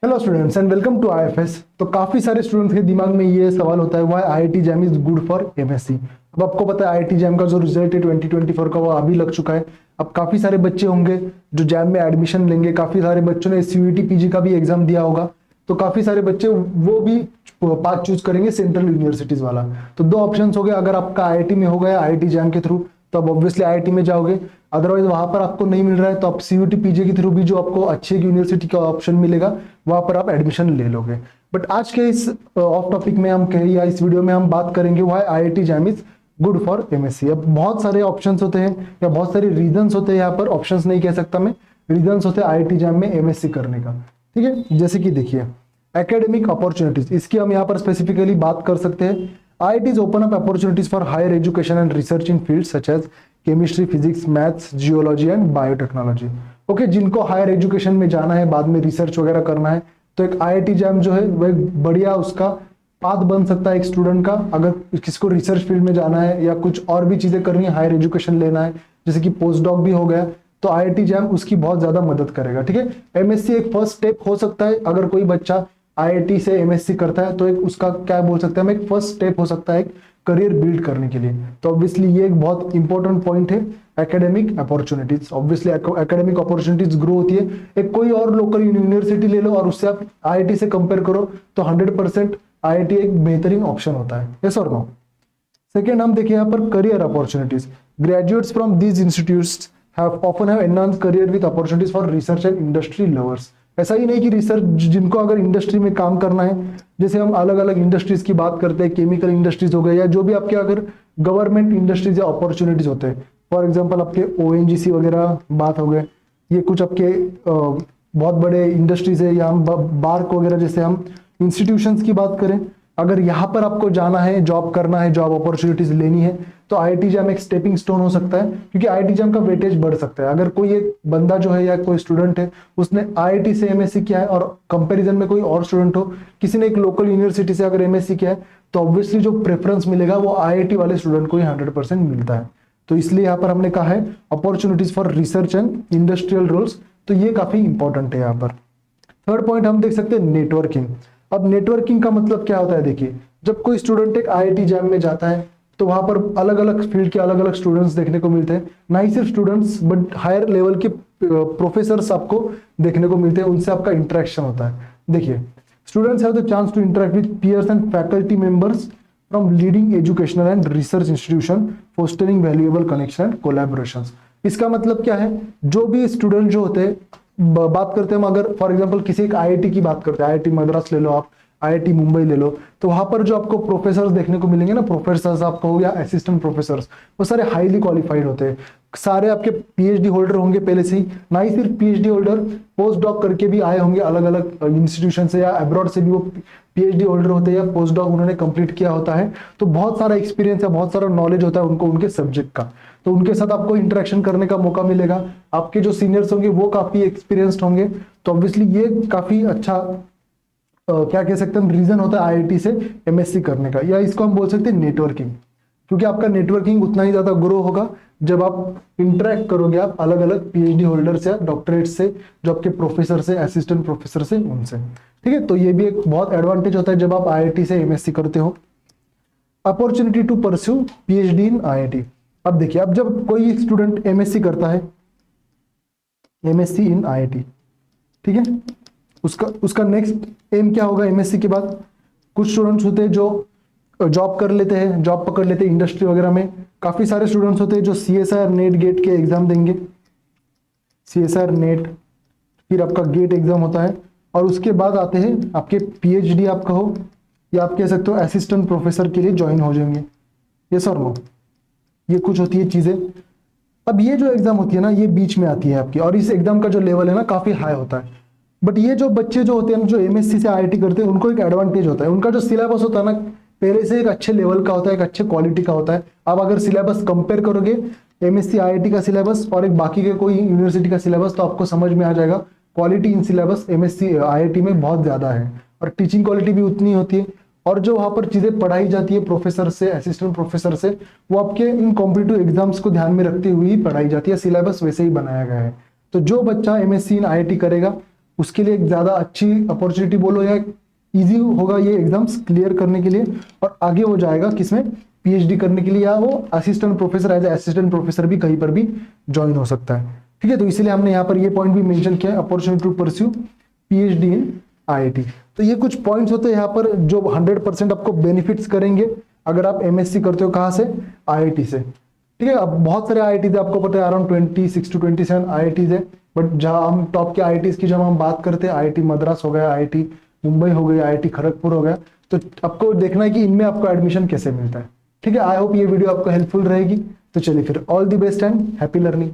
Hello students and welcome to IFS. तो काफी सारे स्टूडेंट्स के दिमाग में ये सवाल होता है why IIT jam is good for MSc. अब आपको पता है आईआईटी जैम का जो रिजल्ट है 2024 का वो अभी लग चुका है। अब काफी सारे बच्चे होंगे जो जैम में एडमिशन लेंगे, काफी सारे बच्चों ने सीयूईटी पीजी का भी एग्जाम दिया होगा। तो काफी सारे बच्चे वो भी पाथ चूज करेंगे सेंट्रल यूनिवर्सिटीज वाला। तो दो ऑप्शन हो गए, अगर आपका आईआईटी में हो गया आईआईटी जैम के थ्रू तो आप ऑब्वियसली आईआईटी में जाओगे। अदरवाइज वहां पर आपको नहीं मिल रहा है तो आप सीयूटी पीजी के थ्रू भी जो आपको अच्छी यूनिवर्सिटी का ऑप्शन मिलेगा वहां पर आप एडमिशन ले लोगे। बट आज के इस ऑफ टॉपिक में हम कहें या इस वीडियो में हम बात करेंगे why IIT jam is good for MSc. अब बहुत सारे ऑप्शंस होते हैं या बहुत सारे रीजंस होते हैं, यहाँ पर ऑप्शंस नहीं कह सकता मैं, रीजंस होते हैं आईआईटी जैम में एमएससी करने का। ठीक है, जैसे कि देखिए एकेडमिक अपॉर्चुनिटीज, इसकी हम यहाँ पर स्पेसिफिकली बात कर सकते हैं। IITs open up opportunities for higher education and research in fields such as chemistry, physics, maths, geology and biotechnology। Okay, जिनको हायर एजुकेशन में जाना है, बाद में रिसर्च वगैरह करना है, तो एक IIT जैम जो है वह एक बढ़िया उसका पाथ बन सकता है एक स्टूडेंट का। अगर किसको रिसर्च फील्ड में जाना है या कुछ और भी चीजें करनी है, हायर एजुकेशन लेना है, जैसे कि पोस्ट डॉक भी हो गया, तो IIT जैम उसकी बहुत ज्यादा मदद करेगा। ठीक है, एमएससी एक फर्स्ट स्टेप हो सकता है। अगर कोई बच्चा आईआईटी से एमएससी करता है तो एक उसका क्या बोल सकते हैं हम, एक फर्स्ट स्टेप हो सकता है एक करियर बिल्ड करने के लिए। तो ऑब्वियसली ये एक बहुत इंपॉर्टेंट पॉइंट है, academic opportunities. Obviously academic opportunities grow होती है, एक कोई और लोकल यूनिवर्सिटी ले लो और उससे आप आईआईटी से कंपेयर करो तो 100% आईआईटी एक बेहतरीन ऑप्शन होता है। यस और नो। सेकेंड हम देखिए यहाँ पर career opportunities. Graduates from these institutes have often have enhanced career with opportunities for research and industry lovers। ऐसा ही नहीं कि रिसर्च, जिनको अगर इंडस्ट्री में काम करना है, जैसे हम अलग अलग इंडस्ट्रीज की बात करते हैं, केमिकल इंडस्ट्रीज हो गए या जो भी आपके अगर गवर्नमेंट इंडस्ट्रीज या अपॉर्चुनिटीज होते हैं, फॉर एग्जांपल आपके ओएनजीसी वगैरह बात हो गए, ये कुछ आपके बहुत बड़े इंडस्ट्रीज है, या हम बार्क वगैरह जैसे हम इंस्टीट्यूशंस की बात करें, अगर यहाँ पर आपको जाना है, जॉब करना है, जॉब अपॉर्चुनिटीज लेनी है, तो आईआईटी जैम एक स्टेपिंग स्टोन हो सकता है, क्योंकि आईआईटी जैम का वेटेज बढ़ सकता है। अगर कोई एक बंदा जो है या कोई स्टूडेंट है उसने आईआईटी से एमएससी किया है और कंपैरिजन में कोई और स्टूडेंट हो, किसी ने एक लोकल यूनिवर्सिटी से अगर एमएससी किया है, तो ऑब्वियसली जो प्रेफरेंस मिलेगा वो आईआईटी वाले स्टूडेंट को ही 100% मिलता है। तो इसलिए यहाँ पर हमने कहा है opportunities for research and industrial roles, तो ये काफी इंपॉर्टेंट है यहाँ पर। थर्ड पॉइंट हम देख सकते हैं नेटवर्किंग। अब नेटवर्किंग का मतलब क्या होता है, देखिए जब कोई स्टूडेंट एक आईआईटी जैम में जाता है तो वहां पर अलग अलग फील्ड के अलग अलग स्टूडेंट्स देखने को मिलते हैं, ना ही सिर्फ स्टूडेंट्स बट हायर लेवल के प्रोफेसर्स आपको देखने को मिलते हैं, उनसे आपका इंटरेक्शन होता है। देखिए students have the chance to interact with peers and faculty members from leading educational and research institution, fostering valuable connection and collaborations. इसका मतलब क्या है, जो भी स्टूडेंट जो होते हैं, बात करते हैं हम अगर फॉर एग्जांपल किसी एक आईआईटी की बात करते हैं, आईआईटी मद्रास ले लो आप, आईआईटी मुंबई ले लो, तो वहां पर जो आपको प्रोफेसर्स देखने को मिलेंगे ना, प्रोफेसर्स आपको या असिस्टेंट प्रोफेसर्स, वो सारे हाईली क्वालिफाइड होते हैं, सारे आपके पीएचडी होल्डर होंगे पहले से ही, ना ही सिर्फ पीएचडी होल्डर, पोस्ट डॉक करके भी आए होंगे अलग अलग इंस्टीट्यूशन से या अब्रॉड से भी वो पीएचडी होल्डर होते हैं या पोस्ट डॉक उन्होंने कंप्लीट किया होता है। तो बहुत सारा एक्सपीरियंस है, बहुत सारा नॉलेज होता है उनको उनके सब्जेक्ट का, तो उनके साथ आपको इंटरेक्शन करने का मौका मिलेगा। आपके जो सीनियर्स होंगे वो काफी एक्सपीरियंस्ड होंगे, तो ऑब्वियसली ये काफी अच्छा क्या कह सकते हैं रीजन होता है आईआईटी से एमएससी करने का, या इसको हम बोल सकते हैं नेटवर्किंग, क्योंकि आपका नेटवर्किंग उतना ही ज्यादा ग्रो होगा जब आप इंटरेक्ट करोगे आप अलग अलग पीएचडी होल्डर से, डॉक्टरेट से, जो आपके प्रोफेसर से, असिस्टेंट प्रोफेसर से, उनसे। ठीक है, तो ये भी एक बहुत एडवांटेज होता है जब आप आईआईटी से एमएससी करते हो। Opportunity to pursue PhD in IIT. अब देखिए, अब जब कोई स्टूडेंट एमएससी करता है, एमएससी इन आईआईटी, ठीक है, उसका नेक्स्ट एम क्या होगा एमएससी के बाद। कुछ स्टूडेंट्स होते हैं जो जॉब कर लेते हैं, जॉब पकड़ लेते हैं इंडस्ट्री वगैरह में। काफी सारे स्टूडेंट्स होते हैं जो सीएसआर नेट गेट के एग्जाम देंगे, सीएसआर नेट, फिर आपका गेट एग्जाम होता है, और उसके बाद आते हैं आपके पीएचडी आप कहो या आप कह सकते हो असिस्टेंट प्रोफेसर के लिए ज्वाइन हो जाएंगे। यस और नो, ये कुछ होती है चीजें। अब ये जो एग्जाम होती है ना, ये बीच में आती है आपकी, और इस एग्जाम का जो लेवल है ना काफी हाई होता है। बट ये जो बच्चे जो होते हैं जो एमएससी से आईआईटी करते हैं, उनको एक एडवांटेज होता है, उनका जो सिलेबस होता है ना पहले से एक अच्छे लेवल का होता है, एक अच्छे क्वालिटी का होता है। आप अगर सिलेबस कंपेयर करोगे एमएससी आईआईटी का सिलेबस और एक बाकी के कोई यूनिवर्सिटी का सिलेबस, तो आपको समझ में आ जाएगा quality in syllabus MSc IIT में बहुत ज्यादा है, और टीचिंग क्वालिटी भी उतनी होती है, और जो वहां पर चीजें पढ़ाई जाती है प्रोफेसर से, असिस्टेंट प्रोफेसर से, वो आपके इन कॉम्पिटिटिव एग्जाम्स को ध्यान में रखते हुए ही पढ़ाई जाती है, सिलेबस वैसे ही बनाया गया है। तो जो बच्चा एमएससी इन आईआईटी करेगा उसके लिए एक ज़्यादा अच्छी अपॉर्चुनिटी बोलो या इजी होगा ये एग्जाम्स क्लियर करने के लिए, और आगे वो जाएगा किसमें, पीएचडी करने के लिए, या वो assistant professor, as assistant professor भी कहीं पर भी ज्वाइन हो सकता है। ठीक है, तो इसीलिए हमने यहाँ पर ये पॉइंट भी मेंशन किया है, opportunity to pursue PhD in IIT. तो ये कुछ पॉइंट्स होते हैं यहाँ पर जो 100% आपको बेनिफिट्स करेंगे अगर आप एमएससी करते हो। कहाँ से? आईआईटी से। ठीक है, अब बहुत सारे आईआईटी है, आपको पता है अराउंड 26 to 27 आईआईटीज है, बट जहाँ हम टॉप के आईआईटीज की जब हम बात करते हैं, आईआईटी मद्रास हो गया, आईआईटी मुंबई हो गई, आईआईटी खड़गपुर हो गया, तो आपको देखना है कि इनमें आपको एडमिशन कैसे मिलता है। ठीक है, आई होप ये वीडियो आपको हेल्पफुल रहेगी। तो चलिए फिर, all the best and happy learning.